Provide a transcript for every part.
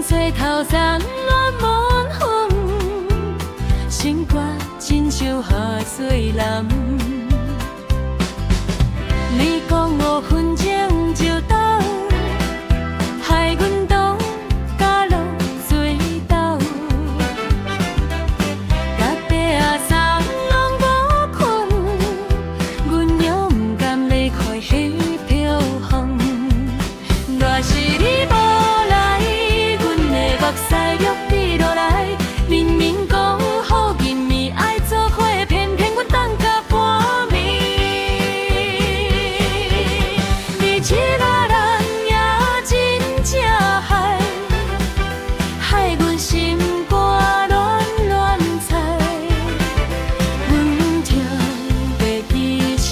吹头山乱满风，心肝亲像下水人。你讲5分钟就到，害阮都甲落水斗。隔壁阿三拢无困，阮勇敢离开彼飘风。若是你无来，阮的目屎欲滴落来。明明讲好见面爱做伙，偏偏阮等甲半暝。你一个人也真正害，害阮心肝乱乱猜。阮听袂记声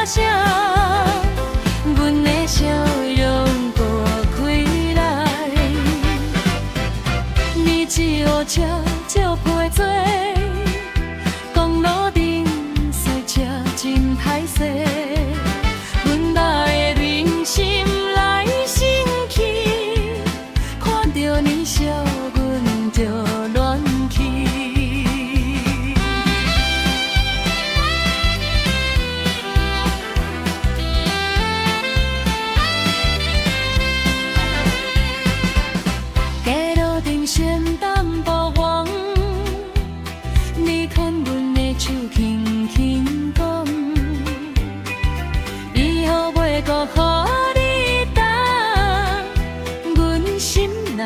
声，阮的笑容拨开来。你一号车照陪做，公路顶塞车真歹势。阮哪会忍心来生气？看着你笑，阮就乱去。街路顶仙淡薄黄，你牵阮的手轻轻讲，以后袂搁予你等，阮心内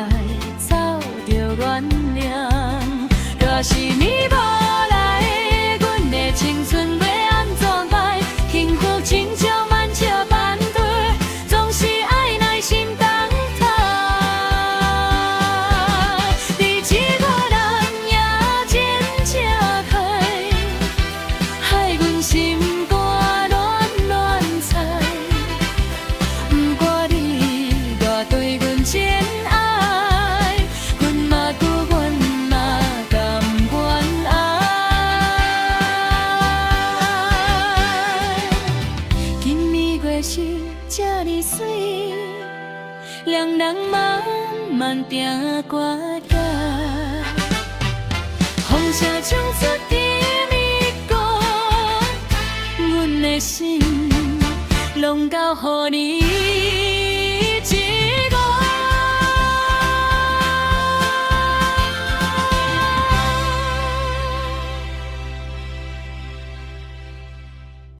走着原谅。若是你无来，阮的青春要安怎摆？幸福亲像慢笑般对，总是爱耐心等待。你一个人也真正害，害阮心肝乱乱猜。不过你若对阮真爱，阮嘛顾阮嘛甘愿爱。今暝月是这呢水，两人慢慢定决定。风声冲出甜蜜歌，阮的心拢交予你。